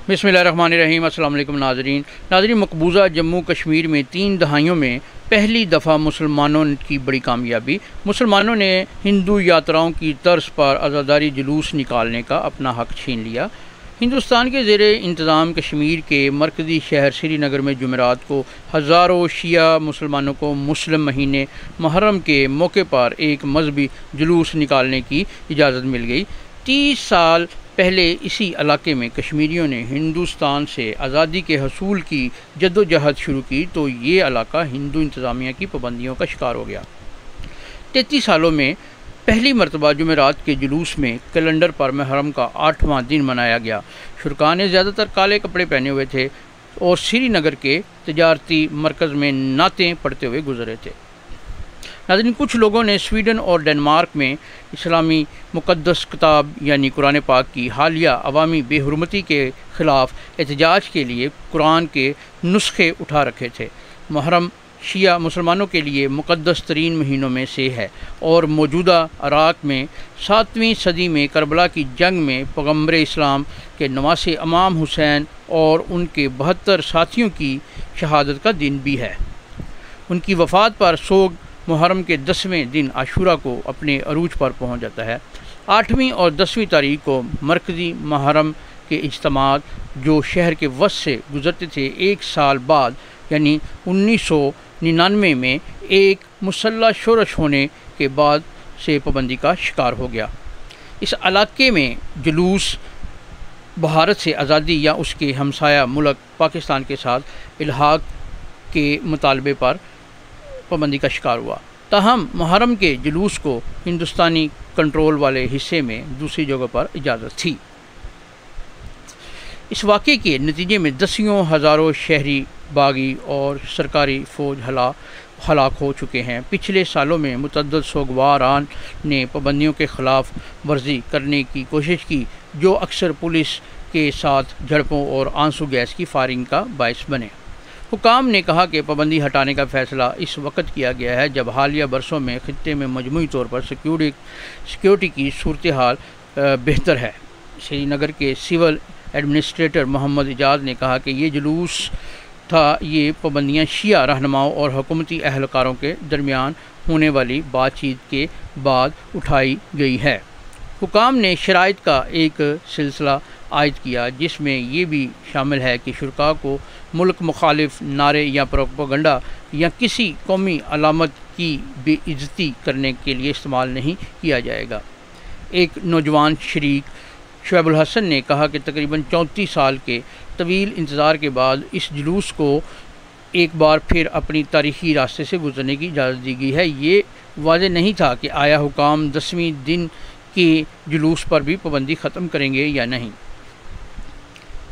بسم اللہ الرحمن الرحیم۔ السلام علیکم ناظرین، مقبوضہ جموں کشمیر میں 3 دہائیوں میں پہلی دفعہ مسلمانوں کی بڑی کامیابی۔ مسلمانوں نے ہندو یاتراؤں کی طرز پر عزاداری جلوس نکالنے کا اپنا حق چھین لیا۔ ہندوستان کے زیر انتظام کشمیر کے مرکزی شہر سری نگر میں جمعرات کو ہزاروں شیعہ مسلمانوں کو مسلم مہینے محرم کے موقع پر ایک مذہبی جلوس نکالنے کی اجازت مل گئی۔ 30 سال پہلے اسی علاقے میں کشمیریوں نے ہندوستان سے آزادی کے حصول کی جدوجہد شروع کی تو یہ علاقہ ہندو انتظامیہ کی پابندیوں کا شکار ہو گیا۔ 33 سالوں میں پہلی مرتبہ جمعرات کے جلوس میں کیلنڈر پر محرم کا 8واں دن منایا گیا۔ شرکاء نے زیادہ تر کالے کپڑے پہنے ہوئے تھے اور سری نگر کے تجارتی مرکز میں نعتیں پڑھتے ہوئے گزرے تھے۔ ناظرین، کچھ لوگوں نے سویڈن اور ڈنمارک میں اسلامی مقدس کتاب یعنی قرآن پاک کی حالیہ عوامی بے حرمتی کے خلاف احتجاج کے لیے قرآن کے نسخے اٹھا رکھے تھے۔ محرم شیعہ مسلمانوں کے لیے مقدس ترین مہینوں میں سے ہے اور موجودہ عراق میں 7ویں صدی میں کربلا کی جنگ میں پیغمبر اسلام کے نواسے امام حسین اور ان کے 72 ساتھیوں کی شہادت کا دن بھی ہے۔ ان کی وفات پر سوگ محرم کے 10ویں دن عاشورہ کو اپنے عروج پر پہنچ جاتا ہے۔ 8ویں اور 10ویں تاریخ کو مرکزی محرم کے اجتماعات جو شہر کے وسط سے گزرتے تھے، 1 سال بعد یعنی 1999 میں ایک مسلح شورش ہونے کے بعد سے پابندی کا شکار ہو گیا۔ اس علاقے میں جلوس بھارت سے آزادی یا اس کے ہمسایہ ملک پاکستان کے ساتھ الحاق کے مطالبے پر پابندی کا شکار ہوا۔ تاہم محرم کے جلوس کو ہندوستانی کنٹرول والے حصے میں دوسری جگہ پر اجازت تھی۔ اس واقعے کے نتیجے میں دسیوں ہزاروں شہری باغی اور سرکاری فوج ہلاک ہو چکے ہیں۔ پچھلے سالوں میں متعدد سوگواران نے پابندیوں کے خلاف ورزی کرنے کی کوشش کی جو اکثر پولیس کے ساتھ جھڑپوں اور آنسو گیس کی فائرنگ کا باعث بنے۔ حکام نے کہا کہ پابندی ہٹانے کا فیصلہ اس وقت کیا گیا ہے جب حالیہ برسوں میں خطے میں مجموعی طور پر سیکیورٹی کی صورتحال بہتر ہے۔ سری نگر کے سول ایڈمنسٹریٹر محمد اعجاز نے کہا کہ یہ جلوس تھا۔ یہ پابندیاں شیعہ رہنماؤں اور حکومتی اہلکاروں کے درمیان ہونے والی بات چیت کے بعد اٹھائی گئی ہے۔ حکام نے شرائط کا ایک سلسلہ عائد کیا جس میں یہ بھی شامل ہے کہ شرکاء کو ملک مخالف نعرے یا پروپیگنڈا یا کسی قومی علامت کی بے عزتی کرنے کے لیے استعمال نہیں کیا جائے گا۔ ایک نوجوان شریک شعیب الحسن نے کہا کہ تقریباً 34 سال کے طویل انتظار کے بعد اس جلوس کو ایک بار پھر اپنی تاریخی راستے سے گزرنے کی اجازت دی گئی ہے۔ یہ واضح نہیں تھا کہ آیا حکام 10ویں دن کے جلوس پر بھی پابندی ختم کریں گے یا نہیں۔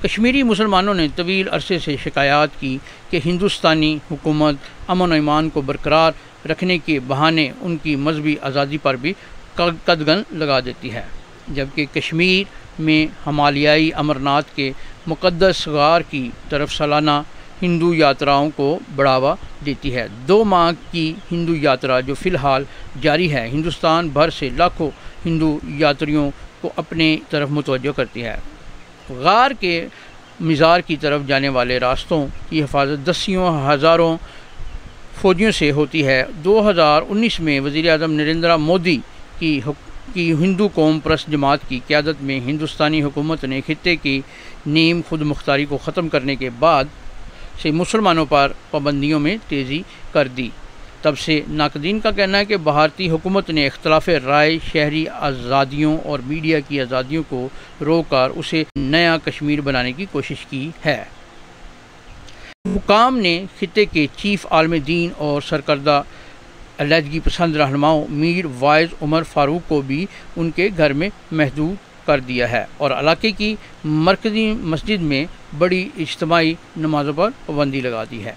کشمیری مسلمانوں نے طویل عرصے سے شکایات کی کہ ہندوستانی حکومت امن و ایمان کو برقرار رکھنے کے بہانے ان کی مذہبی آزادی پر بھی قدغن لگا دیتی ہے، جبکہ کشمیر میں ہمالیائی امرناتھ کے مقدس غار کی طرف سالانہ ہندو یاتراؤں کو بڑھاوا دیتی ہے۔ 2 ماہ کی ہندو یاترا جو فی الحال جاری ہے، ہندوستان بھر سے لاکھوں ہندو یاتریوں کو اپنے طرف متوجہ کرتی ہے۔ غار کے مزار کی طرف جانے والے راستوں کی حفاظت دسیوں ہزاروں فوجیوں سے ہوتی ہے۔ 2019 میں وزیر اعظم نریندر مودی کی ہندو قوم پرست جماعت کی قیادت میں ہندوستانی حکومت نے خطے کی نیم خود مختاری کو ختم کرنے کے بعد سے مسلمانوں پر پابندیوں میں تیزی کر دی۔ تب سے ناقدین کا کہنا ہے کہ بھارتی حکومت نے اختلاف رائے، شہری آزادیوں اور میڈیا کی آزادیوں کو روک کر اسے نیا کشمیر بنانے کی کوشش کی ہے۔ حکام نے خطے کے چیف عالم دین اور سرکردہ علیحدگی پسند رہنماؤں میر وائز عمر فاروق کو بھی ان کے گھر میں محدود کر دیا ہے اور علاقے کی مرکزی مسجد میں بڑی اجتماعی نمازوں پر پابندی لگا دی ہے۔